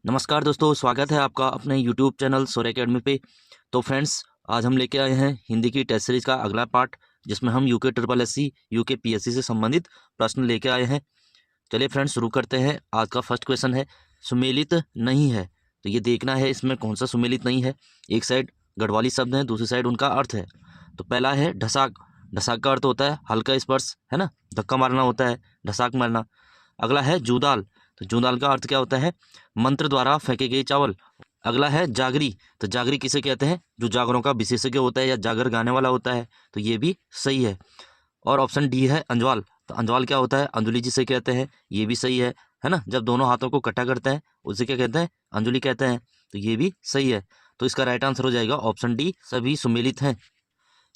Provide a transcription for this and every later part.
नमस्कार दोस्तों, स्वागत है आपका अपने YouTube चैनल सौर्य एकेडमी पे। तो फ्रेंड्स, आज हम लेके आए हैं हिंदी की टेस्ट सीरीज का अगला पार्ट, जिसमें हम UK triple SC UK PSC से संबंधित प्रश्न लेके आए हैं। चलिए फ्रेंड्स, शुरू करते हैं। आज का फर्स्ट क्वेश्चन है, सुमेलित नहीं है। तो ये देखना है इसमें कौन सा सुमेलित नहीं है। एक साइड गढ़वाली शब्द है, दूसरी साइड उनका अर्थ है। तो पहला है ढसाक। ढसाक का अर्थ होता है हल्का स्पर्श, है ना, धक्का मारना होता है, ढसाक मारना। अगला है जूदाल। तो जूदाल का अर्थ क्या होता है? मंत्र द्वारा फेंके गए चावल। अगला है जागरी। तो जागरी किसे कहते हैं? जो जागरों का विशेषज्ञ होता है या जागर गाने वाला होता है। तो ये भी सही है। और ऑप्शन डी है अंजवाल। तो अंजवाल क्या होता है? अंजलि जिसे कहते हैं, ये भी सही है ना। जब दोनों हाथों को इकट्ठा करते हैं उसे क्या कहते हैं? अंजलि कहते हैं। तो ये भी सही है। तो इसका राइट आंसर हो जाएगा ऑप्शन डी, सभी सुमेलित हैं।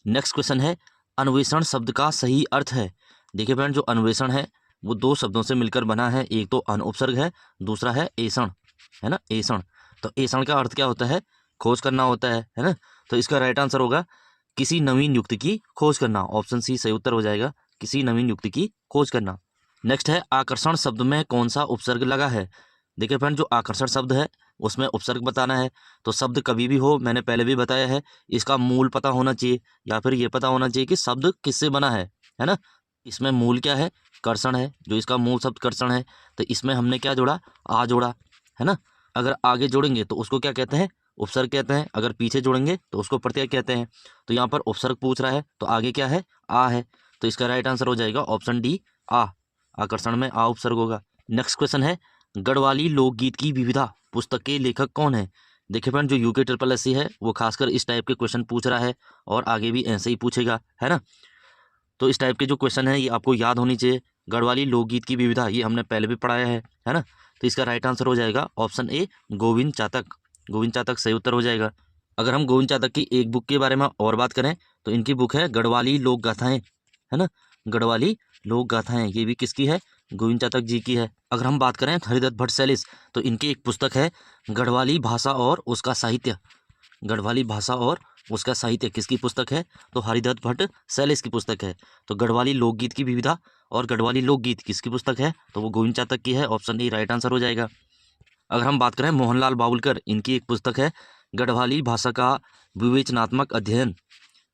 नेक्स्ट क्वेश्चन है, अन्वेषण शब्द का सही अर्थ है। देखिए फ्रेंड, जो अन्वेषण है वो दो शब्दों से मिलकर बना है। एक तो अन उपसर्ग है, दूसरा है ऐषण, है ना, ऐषण। तो ऐषण का अर्थ क्या होता है? खोज करना होता है ना। तो इसका राइट आंसर होगा किसी नवीन युक्ति की खोज करना। ऑप्शन सी सही उत्तर हो जाएगा, किसी नवीन युक्ति की खोज करना। नेक्स्ट है, आकर्षण शब्द में कौन सा उपसर्ग लगा है। देखिए फ्रेंड, जो आकर्षण शब्द है उसमें उपसर्ग बताना है। तो शब्द कभी भी हो, मैंने पहले भी बताया है, इसका मूल पता होना चाहिए, या फिर ये पता होना चाहिए कि शब्द किससे बना है ना। इसमें मूल क्या है? कर्षण है। जो इसका मूल शब्द कर्षण है, तो इसमें हमने क्या जोड़ा? आ जोड़ा, है ना। अगर आगे जोड़ेंगे तो उसको क्या कहते हैं? उपसर्ग कहते हैं। अगर पीछे जोड़ेंगे तो उसको प्रत्यय कहते हैं। तो यहाँ पर उपसर्ग पूछ रहा है, तो आगे क्या है? आ है। तो इसका राइट आंसर हो जाएगा ऑप्शन डी, आ। आकर्षण में आ उपसर्ग होगा। नेक्स्ट क्वेश्चन है, गढ़वाली लोकगीत की विविधा पुस्तक के लेखक कौन है। देखिए फ्रेंड, जो यूके ट्रिपल एससी है वो खासकर इस टाइप के क्वेश्चन पूछ रहा है, और आगे भी ऐसे ही पूछेगा, है ना। तो इस टाइप के जो क्वेश्चन है ये आपको याद होनी चाहिए। गढ़वाली लोकगीत की विविधा, ये हमने पहले भी पढ़ाया है ना। तो इसका राइट आंसर हो जाएगा ऑप्शन ए, गोविंद चातक। गोविंद चातक सही उत्तर हो जाएगा। अगर हम गोविंद चातक की एक बुक के बारे में और बात करें तो इनकी बुक है गढ़वाली लोक गाथाएं, है ना। गढ़वाली लोक गाथाएं, ये भी किसकी है? गोविंद चातक जी की है। अगर हम बात करें हरिदत्त भट्ट सैलिस, तो इनकी एक पुस्तक है गढ़वाली भाषा और उसका साहित्य। गढ़वाली भाषा और उसका साहित्य किसकी पुस्तक है? तो हरिदत्त भट्ट सैलिस की पुस्तक है। तो गढ़वाली लोकगीत की विविधा और गढ़वाली लोकगीत किसकी पुस्तक है? तो वो गोविंद चातक की है। ऑप्शन ए राइट आंसर हो जाएगा। अगर हम बात करें मोहनलाल बावुलकर, इनकी एक पुस्तक है गढ़वाली भाषा का विवेचनात्मक अध्ययन।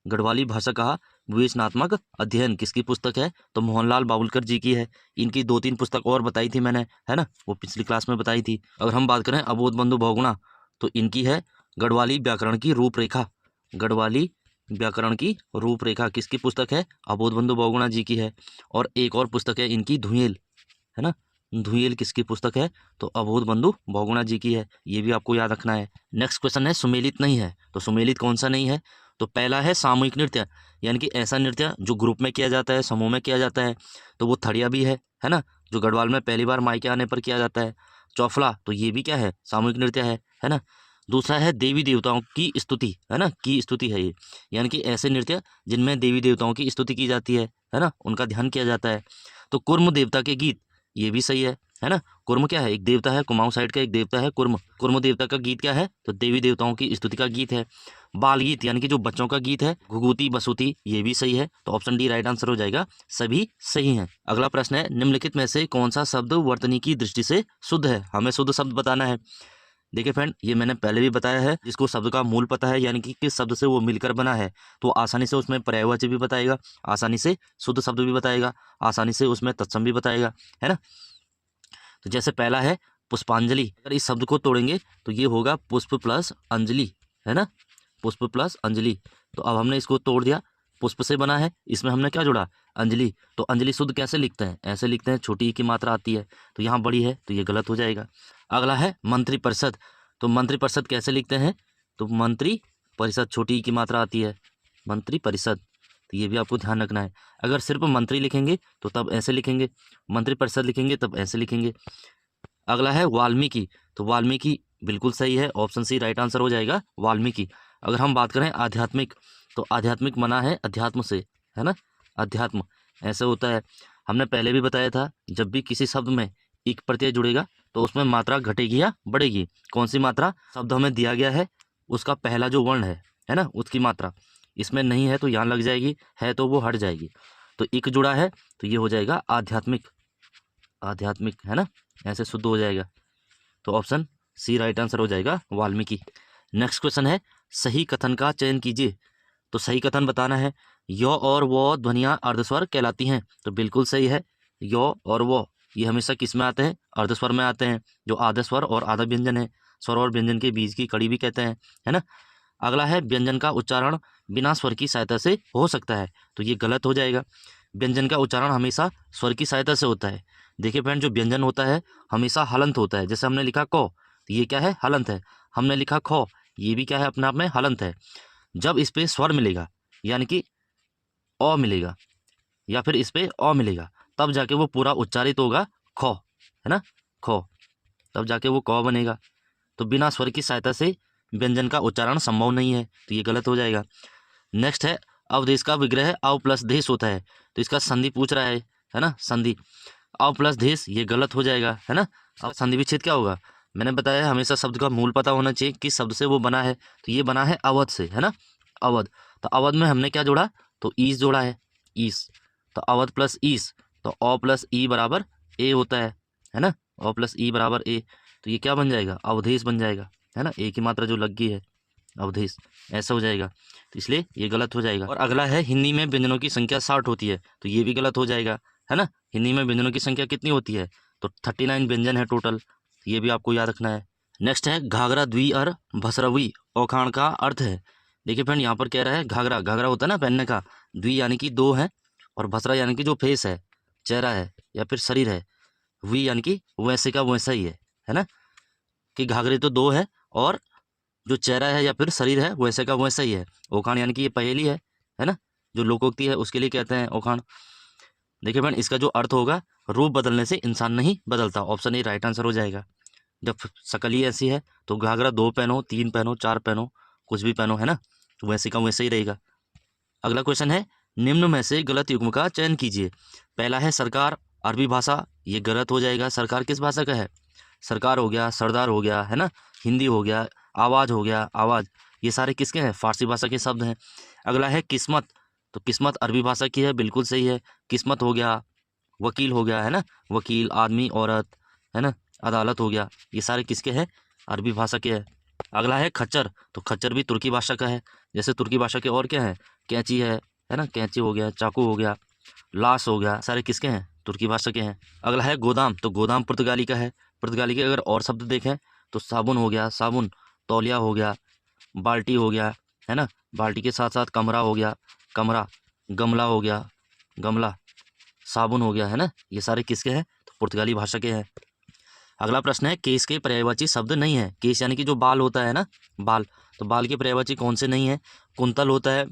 गढ़वाली भाषा का विवेचनात्मक अध्ययन किसकी पुस्तक है? तो मोहनलाल बावुलकर जी की है। इनकी दो तीन पुस्तक और बताई थी मैंने, है ना, वो पिछली क्लास में बताई थी। अगर हम बात करें अबोध बंधु बहुगुणा, तो इनकी है गढ़वाली व्याकरण की रूपरेखा। गढ़वाली व्याकरण की रूपरेखा किसकी पुस्तक है? अबोध बंधु बहुगुणा जी की है। और एक और पुस्तक है इनकी धुएल, है ना। धुएल किसकी पुस्तक है? तो अबोध बंधु बहुगुणा जी की है। ये भी आपको याद रखना है। नेक्स्ट क्वेश्चन है, सुमेलित नहीं है। तो सुमेलित कौन सा नहीं है? तो पहला है सामूहिक नृत्य, यानी कि ऐसा नृत्य जो ग्रुप में किया जाता है, समूह में किया जाता है। तो वो थड़िया भी है ना, जो गढ़वाल में पहली बार मायके आने पर किया जाता है। चौफला, तो ये भी क्या है? सामूहिक नृत्य है ना। दूसरा है देवी देवताओं की स्तुति, है ना, की स्तुति है ये, यानी कि ऐसे नृत्य जिनमें देवी देवताओं की स्तुति की जाती है ना, उनका ध्यान किया जाता है। तो कुर्म देवता के गीत, ये भी सही है ना। कुर्म क्या है? एक देवता है, कुमाऊं साइड का एक देवता है कुर्म। कुर्म देवता का गीत क्या है? तो देवी देवताओं की स्तुति का गीत है। बाल गीत, यानी कि जो बच्चों का गीत है, घुघुती बसुती, ये भी सही है। तो ऑप्शन डी राइट आंसर हो जाएगा, सभी सही हैं। अगला प्रश्न है, निम्नलिखित में से कौन सा शब्द वर्तनी की दृष्टि से शुद्ध है? हमें शुद्ध शब्द बताना है। देखिए फ्रेंड, ये मैंने पहले भी बताया है, जिसको शब्द का मूल पता है, यानी कि किस शब्द से वो मिलकर बना है, तो आसानी से उसमें पर्यायवाची भी बताएगा, आसानी से शुद्ध शब्द भी बताएगा, आसानी से उसमें तत्सम भी बताएगा, है ना। तो जैसे पहला है पुष्पांजलि। अगर इस शब्द को तोड़ेंगे तो ये होगा पुष्प प्लस अंजलि, है ना, पुष्प प्लस अंजलि। तो अब हमने इसको तोड़ दिया, पुष्प से बना है, इसमें हमने क्या जोड़ा? अंजलि। तो अंजलि शुद्ध कैसे लिखते हैं? ऐसे लिखते हैं, छोटी ई की मात्रा आती है, तो यहाँ बड़ी है, तो ये गलत हो जाएगा। अगला है मंत्रिपरिषद। तो मंत्रिपरिषद कैसे लिखते हैं? तो मंत्री परिषद, छोटी ई की मात्रा आती है, मंत्रिपरिषद। तो ये भी आपको ध्यान रखना है। अगर सिर्फ मंत्री लिखेंगे तो तब ऐसे लिखेंगे, मंत्रिपरिषद लिखेंगे तब ऐसे लिखेंगे। अगला है वाल्मीकि। तो वाल्मीकि बिल्कुल सही है, ऑप्शन सी राइट आंसर हो जाएगा, वाल्मीकि। अगर हम बात करें आध्यात्मिक, तो आध्यात्मिक मना है अध्यात्म से, है ना, अध्यात्म ऐसे होता है। हमने पहले भी बताया था, जब भी किसी शब्द में एक प्रत्यय जुड़ेगा तो उसमें मात्रा घटेगी या बढ़ेगी। कौन सी मात्रा? शब्द हमें दिया गया है, उसका पहला जो वर्ण है ना, उसकी मात्रा इसमें नहीं है तो यहाँ लग जाएगी, है तो वो हट जाएगी। तो एक जुड़ा है तो ये हो जाएगा आध्यात्मिक, आध्यात्मिक, है ना, ऐसे शुद्ध हो जाएगा। तो ऑप्शन सी राइट आंसर हो जाएगा वाल्मीकि। नेक्स्ट क्वेश्चन है सही कथन का चयन कीजिए। तो सही कथन बताना है। यो और वो ध्वनियाँ अर्धस्वर कहलाती हैं। तो बिल्कुल सही है। यो और वो ये हमेशा किस में आते हैं? अर्धस्वर में आते हैं, जो आधा स्वर और आधा व्यंजन है। स्वर और व्यंजन के बीच की कड़ी भी कहते हैं, है ना। अगला है व्यंजन का उच्चारण बिना स्वर की सहायता से हो सकता है। तो ये गलत हो जाएगा। व्यंजन का उच्चारण हमेशा स्वर की सहायता से होता है। देखिए फ्रेंड, जो व्यंजन होता है हमेशा हलंत होता है। जैसे हमने लिखा को, तो ये क्या है? हलंत है। हमने लिखा खो, ये भी क्या है? अपने आप में हलंत है। जब इस पे स्वर मिलेगा, यानी कि अ मिलेगा, या फिर इस पे अ मिलेगा, तब जाके वो पूरा उच्चारित होगा खो, है ना, खो, तब जाके वो क बनेगा। तो बिना स्वर की सहायता से व्यंजन का उच्चारण संभव नहीं है। तो ये गलत हो जाएगा। नेक्स्ट है अवदेश का विग्रह अव प्लस देश होता है। तो इसका संधि पूछ रहा है ना, संधि अव प्लस देश, ये गलत हो जाएगा, है ना। अब संधि विच्छेद क्या होगा? मैंने बताया हमेशा शब्द का मूल पता होना चाहिए, किस शब्द से वो बना है। तो ये बना है अवध से, है ना, अवध। तो अवध में हमने क्या जोड़ा? तो ईस जोड़ा है, ईस। तो अवध प्लस ईस, तो अ प्लस ई बराबर ए होता है ना, अ प्लस ई बराबर ए। तो ये क्या बन जाएगा? अवधेश बन जाएगा, है ना, ए की मात्रा जो लग गई है, अवधेश, ऐसा हो जाएगा। तो इसलिए ये गलत हो जाएगा। और अगला है हिंदी में व्यंजनों की संख्या 60 होती है। तो ये भी गलत हो जाएगा, है ना। हिंदी में व्यंजनों की संख्या कितनी होती है? तो 39 व्यंजन है टोटल। ये भी आपको याद रखना है। नेक्स्ट है घाघरा द्विअर भसरवी औखाण का अर्थ है। देखिए फ्रेंड, यहाँ पर कह रहा है घाघरा, घाघरा होता है ना पहनने का, द्वि यानी कि दो है, और भसरा यानी कि जो फेस है, चेहरा है या फिर शरीर है, वी यानी कि वैसे का वैसा ही है ना, कि घाघरे तो दो है और जो चेहरा है या फिर शरीर है वैसे का वैसा ही है। ओखाण यानी कि ये पहेली है ना, जो लोकोक्ति है उसके लिए कहते हैं ओखाण। देखिए फ्रेंड, इसका जो अर्थ होगा, रूप बदलने से इंसान नहीं बदलता। ऑप्शन ए राइट आंसर हो जाएगा। जब शक्ल ही ऐसी है तो घाघरा 2 पहनो, 3 पहनो, 4 पहनो, कुछ भी पहनो, है ना, तो वैसे का वैसे ही रहेगा। अगला क्वेश्चन है निम्न में से गलत युग्म का चयन कीजिए। पहला है सरकार, अरबी भाषा, ये गलत हो जाएगा। सरकार किस भाषा का है? सरकार हो गया, सरदार हो गया, है ना, हिंदी हो गया, आवाज़ हो गया, आवाज़, ये सारे किसके हैं? फारसी भाषा के शब्द हैं। अगला है किस्मत, तो किस्मत अरबी भाषा की है, बिल्कुल सही है। किस्मत हो गया, वकील हो गया, है ना, वकील, आदमी, औरत, है ना, अदालत हो गया, ये सारे किसके हैं? अरबी भाषा के हैं। अगला है खच्चर, तो खच्चर भी तुर्की भाषा का है। जैसे तुर्की भाषा के और क्या है? कैंची है ना, कैंची हो गया, चाकू हो गया, लाश हो गया, सारे किसके हैं? तुर्की भाषा के हैं। अगला है गोदाम, तो गोदाम पुर्तगाली का है। पुर्तगाली के अगर और शब्द देखें तो साबुन हो गया, साबुन, तौलिया हो गया, बाल्टी हो गया, है ना, बाल्टी के साथ साथ कमरा हो गया, कमरा, गमला हो गया, गमला, साबुन हो गया, है ना, ये सारे किसके हैं? तो पुर्तगाली भाषा के हैं। अगला प्रश्न है केस के पर्यायवाची शब्द नहीं है। केस यानी कि जो बाल होता है ना, बाल, तो बाल के पर्यायवाची कौन से नहीं है? कुंतल होता है,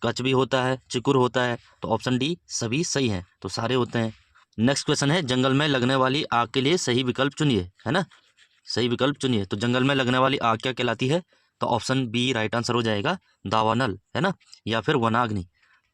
कच भी होता है, चिकुर होता है। तो ऑप्शन डी सभी सही हैं, तो सारे होते हैं। नेक्स्ट क्वेश्चन है जंगल में लगने वाली आग के लिए सही विकल्प चुनिए, है ना, सही विकल्प चुनिए। तो जंगल में लगने वाली आग क्या कहलाती है? तो ऑप्शन बी राइट आंसर हो जाएगा, दावानल, है ना, या फिर वनाग्नि,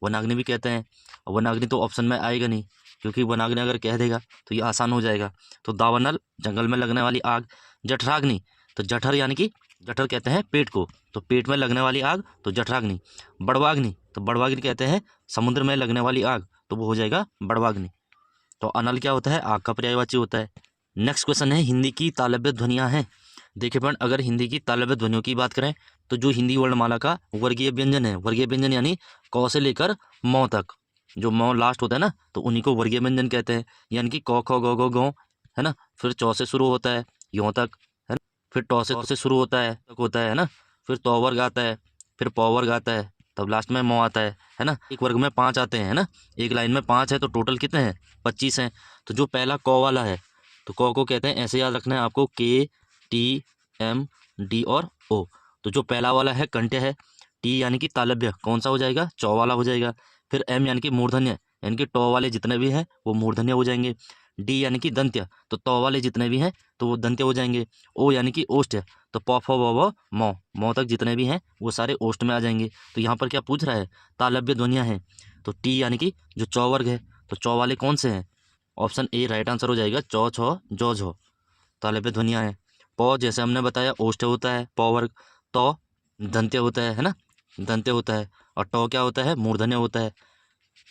वनाग्नि भी कहते हैं। वनाग्नि तो ऑप्शन में आएगा नहीं, क्योंकि वनाग्नि अगर कह देगा तो ये आसान हो जाएगा। तो दावानल, जंगल में लगने वाली आग। जठराग्नि, तो जठर यानी कि जठर कहते हैं पेट को, तो पेट में लगने वाली आग, तो जठराग्नि। बड़वाग्नि, तो बड़वाग्नि कहते हैं समुद्र में लगने वाली आग, तो वो हो जाएगा बड़वाग्नि। तो अनल क्या होता है? आग का पर्यायवाची होता है। नेक्स्ट क्वेश्चन है हिंदी की तालव्य ध्वनियाँ हैं। देखिए फ्रेंड, अगर हिंदी की तालव्य ध्वनियों की बात करें तो जो हिंदी वर्णमाला का वर्गीय व्यंजन है, वर्गीय व्यंजन यानी क से लेकर मौ तक, जो मौ लास्ट होता है ना, तो उन्हीं को वर्गीय व्यंजन कहते हैं। यानी कि क ख ग घ गौ, है ना, फिर चौ से शुरू होता है यों तक, है ना, फिर टौ से शुरू होता है तक होता है ना, फिर तौ वर्ग आता है, फिर पौ वर्ग आता है, तब लास्ट में मौ आता है ना। एक वर्ग में 5 आते हैं, है ना, एक लाइन में 5 है, तो टोटल कितने हैं? 25 हैं। तो जो पहला क वाला है, तो क को कहते हैं, ऐसे याद रखना है आपको, के, टी, एम, डी और ओ। तो जो पहला वाला है कंठ्य है, टी यानी कि तालव्य, कौन सा हो जाएगा? चौ वाला हो जाएगा। फिर एम यानी कि मूर्धन्य, यानी कि टौ वाले जितने भी हैं वो मूर्धन्य हो जाएंगे। डी यानी कि दंत्य, तो तौ वाले जितने भी हैं तो वो दंत्य हो जाएंगे। ओ यानी कि ओष्ठ, तो प फ व व मौ, मौ तक जितने भी हैं वो सारे ओष्ठ में आ जाएंगे। तो यहाँ पर क्या पूछ रहा है? तालव्य ध्वनियाँ हैं। तो टी यानी कि जो चौ वर्ग है, तो चौ वाले कौन से हैं? ऑप्शन ए राइट आंसर हो जाएगा, चौ छ जौ झो, तालव्य ध्वनियाँ हैं। पौ जैसे हमने बताया ओष्ठ होता है, पौ वर्ग। तौ दंत्य होता है ना, दंत्य होता है। और टौ क्या होता है? मूर्धन्य होता है।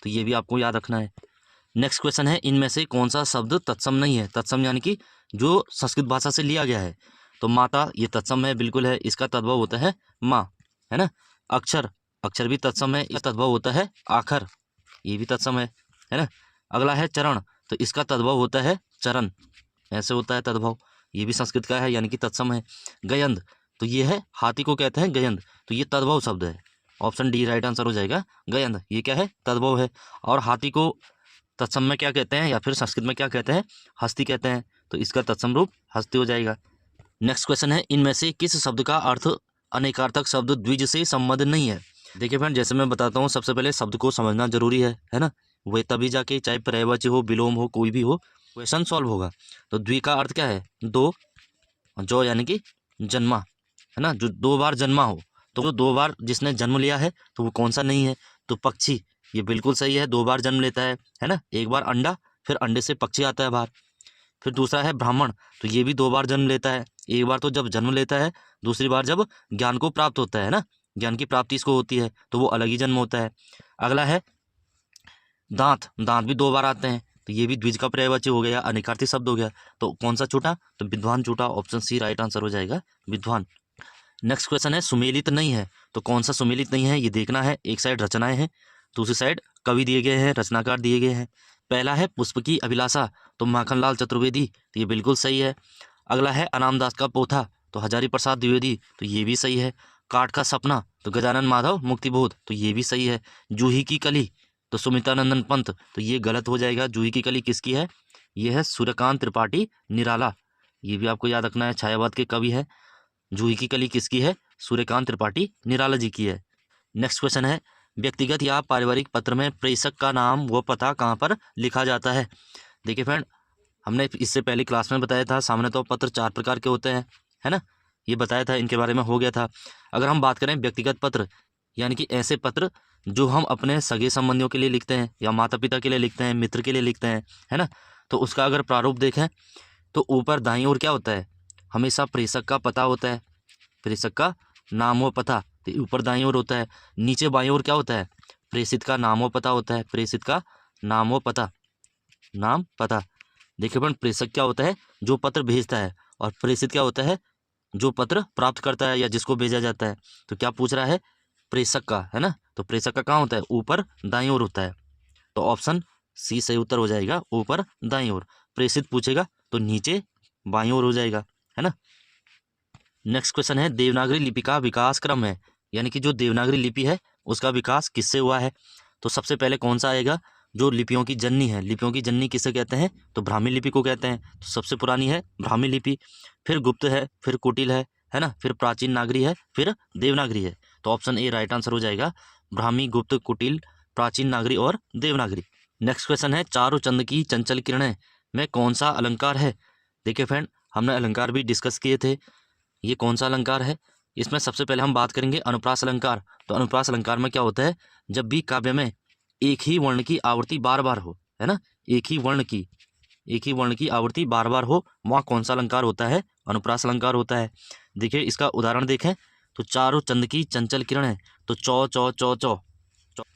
तो ये भी आपको याद रखना है। नेक्स्ट क्वेश्चन है इनमें से कौन सा शब्द तत्सम नहीं है? तत्सम यानी कि जो संस्कृत भाषा से लिया गया है। तो तो माता ये तत्सम है, बिल्कुल है, इसका तद्भव होता है माँ, है ना। अक्षर, अक्षर भी तत्सम है, इसका तद्भव होता है आखर, ये भी तत्सम है ना। अगला है चरण, तो इसका तद्भव होता है चरण, ऐसे होता है तद्भव, ये भी संस्कृत का है यानी कि तत्सम है। गयंद, तो ये है हाथी को कहते हैं गयंद, तो ये तद्भव शब्द है, ऑप्शन डी राइट आंसर हो जाएगा। गयंद ये क्या है, तद्भव है। और हाथी को तत्सम में क्या कहते हैं या फिर संस्कृत में क्या कहते हैं, हस्ती कहते हैं, तो इसका तत्सम रूप हस्ती हो जाएगा। नेक्स्ट क्वेश्चन है, इनमें से किस शब्द का अर्थ अनेकार्थक शब्द द्विज से संबंध नहीं है। देखिए फ्रेंड, जैसे मैं बताता हूँ, सबसे पहले शब्द को समझना जरूरी है ना, वही तभी जाके चाहे पर्यायवाची हो, विलोम हो, कोई भी हो, क्वेश्चन सॉल्व होगा। तो द्वि का अर्थ क्या है, दो, जो यानी कि जन्मा, है ना, जो 2 बार जन्मा हो, तो जो 2 बार जिसने जन्म लिया है तो वो कौन सा नहीं है, तो पक्षी, ये बिल्कुल सही है, 2 बार जन्म लेता है ना, एक बार अंडा, फिर अंडे से पक्षी आता है बाहर। फिर दूसरा है ब्राह्मण, तो ये भी 2 बार जन्म लेता है, एक बार तो जब जन्म लेता है, दूसरी बार जब ज्ञान को प्राप्त होता है ना, ज्ञान की प्राप्ति इसको होती है, तो वो अलग ही जन्म होता है। अगला है दांत, दांत भी 2 बार आते हैं, तो ये भी द्विज का पर्यायवाची हो गया, अनेकार्थी शब्द हो गया, तो कौन सा छूटा, तो विद्वान छूटा, ऑप्शन सी राइट आंसर हो जाएगा, विद्वान। नेक्स्ट क्वेश्चन है, सुमेलित नहीं है, तो कौन सा सुमेलित नहीं है ये देखना है। एक साइड रचनाएं हैं, दूसरी साइड कवि दिए गए हैं, रचनाकार दिए गए हैं। पहला है पुष्प की अभिलाषा, तो माखनलाल चतुर्वेदी, तो ये बिल्कुल सही है। अगला है अनामदास का पोथा, तो हजारी प्रसाद द्विवेदी, तो ये भी सही है। काठ का सपना, तो गजानन माधव मुक्तिबोध, तो ये भी सही है। जूही की कली, तो सुमित्रानंदन पंत, तो ये गलत हो जाएगा। जूही की कली किसकी है, ये है सूर्यकांत त्रिपाठी निराला, ये भी आपको याद रखना है, छायावाद के कवि है। जूही की कली किसकी है, सूर्यकांत त्रिपाठी निराला जी की है। नेक्स्ट क्वेश्चन है, व्यक्तिगत या पारिवारिक पत्र में प्रेषक का नाम व पता कहाँ पर लिखा जाता है। देखिए फ्रेंड, हमने इससे पहले क्लास में बताया था, सामने तो पत्र 4 प्रकार के होते हैं, है ना, ये बताया था, इनके बारे में हो गया था। अगर हम बात करें व्यक्तिगत पत्र, यानी कि ऐसे पत्र जो हम अपने सगे संबंधियों के लिए लिखते हैं, या माता पिता के लिए लिखते हैं, मित्र के लिए लिखते हैं, है ना, तो उसका अगर प्रारूप देखें तो ऊपर दाईं ओर क्या होता है, हमेशा प्रेषक का पता होता है, प्रेषक का नाम व पता, तो ऊपर दाईं ओर होता है। नीचे बाईं ओर क्या होता है, प्रेषित का नाम व पता होता है, प्रेषित का नाम व पता, नाम पता। देखिए फ्रेंड, प्रेषक क्या होता है, जो पत्र भेजता है, और प्रेषित क्या होता है, जो पत्र प्राप्त करता है या जिसको भेजा जाता है। तो क्या पूछ रहा है, प्रेषक का, है ना, तो प्रेषक का कहाँ होता है, ऊपर दाईं ओर होता है, तो ऑप्शन सी सही उत्तर हो जाएगा, ऊपर दाईं ओर। प्रेषित पूछेगा तो नीचे बाईं ओर हो जाएगा, है ना। नेक्स्ट क्वेश्चन है, देवनागरी लिपि का विकास क्रम है, यानी कि जो देवनागरी लिपि है उसका विकास किससे हुआ है। तो सबसे पहले कौन सा आएगा, जो लिपियों की जननी है, लिपियों की जननी किसे कहते हैं, तो ब्राह्मी लिपि को कहते हैं, तो सबसे पुरानी है ब्राह्मी लिपि, फिर गुप्त है, फिर कुटिल है ना, फिर प्राचीन नागरी है, फिर देवनागरी है, तो ऑप्शन ए राइट आंसर हो जाएगा, ब्राह्मी, गुप्त, कुटिल, प्राचीन नागरी और देवनागरी। नेक्स्ट क्वेश्चन है, चारु चंद की चंचल किरणें में कौन सा अलंकार है। देखिए फ्रेंड, हमने अलंकार भी डिस्कस किए थे, ये कौन सा अलंकार है। इसमें सबसे पहले हम बात करेंगे अनुप्रास अलंकार। तो अनुप्रास अलंकार में क्या होता है, जब भी काव्य में एक ही वर्ण की आवृत्ति बार बार हो, है ना, एक ही वर्ण की आवृत्ति बार बार हो, वहाँ कौन सा अलंकार होता है, अनुप्रास अलंकार होता है। देखिए इसका उदाहरण देखें, तो चारों चंद की चंचल किरणें, तो चौ चौ चौ चौ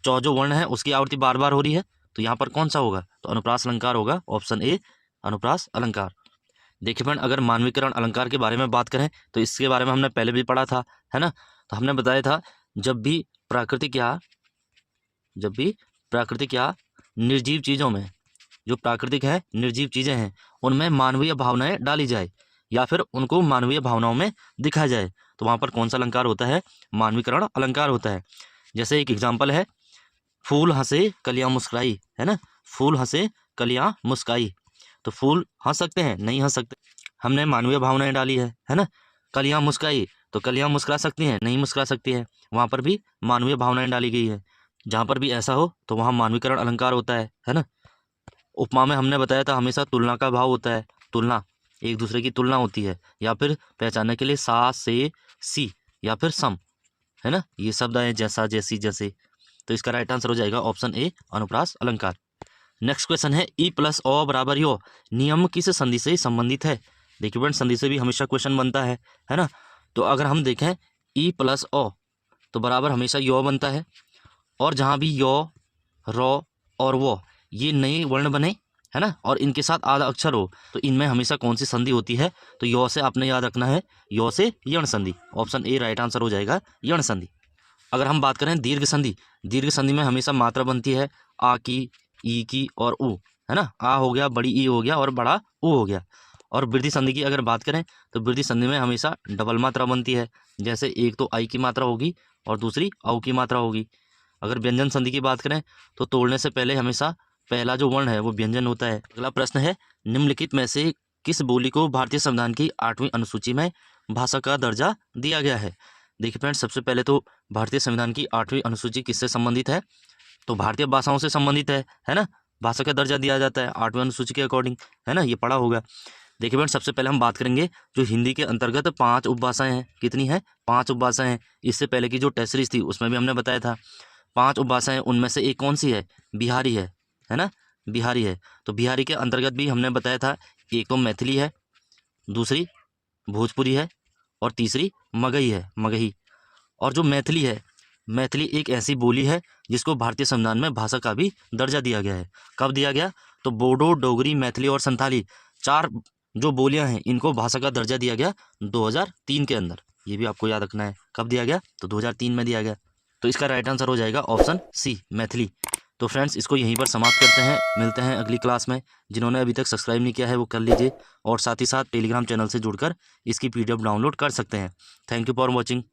चौ जो वर्ण है उसकी आवृत्ति बार बार हो रही है, तो यहाँ पर कौन सा होगा, तो अनुप्रास अलंकार होगा, ऑप्शन ए अनुप्रास अलंकार। देखिए फ्रेंड, अगर मानवीकरण अलंकार के बारे में बात करें तो इसके बारे में हमने पहले भी पढ़ा था, है ना, तो हमने बताया था, जब भी प्राकृतिक या निर्जीव चीज़ों में, जो प्राकृतिक है निर्जीव चीज़ें हैं, उनमें मानवीय भावनाएं डाली जाए या फिर उनको मानवीय भावनाओं में दिखाया जाए, तो वहाँ पर कौन सा अलंकार होता है, मानवीकरण अलंकार होता है। जैसे एक एग्जाम्पल है, फूल हंसे कलियाँ मुस्कुराई, है ना, फूल हंसे कलियाँ मुस्काई, तो फूल हंस सकते हैं, नहीं हंस सकते, हमने मानवीय भावनाएं डाली है ना। कलियाँ मुस्काई, तो कलियाँ मुस्कुरा सकती हैं, नहीं मुस्कुरा सकती है, वहाँ पर भी मानवीय भावनाएं डाली गई है। जहाँ पर भी ऐसा हो तो वहाँ मानवीकरण अलंकार होता है ना। उपमा में हमने बताया था, हमेशा तुलना का भाव होता है, तुलना, एक दूसरे की तुलना होती है, या फिर पहचानने के लिए सा से सी या फिर सम, है ना, ये शब्द आए जैसा, जैसी, जैसे, तो इसका राइट आंसर हो जाएगा ऑप्शन ए अनुप्रास अलंकार। नेक्स्ट क्वेश्चन है, ई प्लस ओ बराबर यो नियम किस संधि से संबंधित है। देखिए फ्रेंड, संधि से भी हमेशा क्वेश्चन बनता है ना, तो अगर हम देखें ई प्लस ओ, तो बराबर हमेशा यो बनता है, और जहाँ भी यो, रो और वो ये नए वर्ण बने है ना, और इनके साथ आधा अक्षर हो तो इनमें हमेशा कौन सी संधि होती है? तो यो से आपने याद रखना है, यो से यण संधि। ऑप्शन ए राइट आंसर हो जाएगा, यण संधि। अगर हम बात करें दीर्घ संधि, दीर्घ संधि में हमेशा मात्रा बनती है आ की, ई की और उ, है ना। आ हो गया, बड़ी ई हो गया और बड़ा उ हो गया। और वृद्धि संधि की अगर बात करें तो वृद्धि संधि में हमेशा डबल मात्रा बनती है, जैसे एक तो आई की मात्रा होगी और दूसरी औ की मात्रा होगी। अगर व्यंजन संधि की बात करें तो तोड़ने से पहले हमेशा पहला जो वर्ण है वो व्यंजन होता है। अगला प्रश्न है, निम्नलिखित में से किस बोली को भारतीय संविधान की 8वीं अनुसूची में भाषा का दर्जा दिया गया है? देखिए फ्रेंड्स, सबसे पहले तो भारतीय संविधान की 8वीं अनुसूची किससे संबंधित है? तो भारतीय भाषाओं से संबंधित है ना। भाषा का दर्जा दिया जाता है 8वीं अनुसूची के अकॉर्डिंग, है ना, ये पढ़ा होगा। देखिए फ्रेंड्स, सबसे पहले हम बात करेंगे जो हिंदी के अंतर्गत 5 उपभाषाएं हैं। कितनी है? 5 उपभाषाएं हैं। इससे पहले की जो टेस्ट सीरीज थी उसमें भी हमने बताया था 5 उपभाषाएं, उनमें से एक कौन सी है? बिहारी है ना, बिहारी है। तो बिहारी के अंतर्गत भी हमने बताया था, एक तो मैथिली है, दूसरी भोजपुरी है और तीसरी मगही है, मगही। और जो मैथिली है, मैथिली एक ऐसी बोली है जिसको भारतीय संविधान में भाषा का भी दर्जा दिया गया है। कब दिया गया? तो बोडो, डोगरी, मैथिली और संथाली, 4 जो बोलियां हैं इनको भाषा का दर्जा दिया गया 2003 के अंदर। ये भी आपको याद रखना है, कब दिया गया? तो 2003 में दिया गया। तो इसका राइट आंसर हो जाएगा ऑप्शन सी, मैथिली। तो फ्रेंड्स, इसको यहीं पर समाप्त करते हैं, मिलते हैं अगली क्लास में। जिन्होंने अभी तक सब्सक्राइब नहीं किया है वो कर लीजिए और साथ ही साथ टेलीग्राम चैनल से जुड़कर इसकी PDF डाउनलोड कर सकते हैं। Thank you for watching.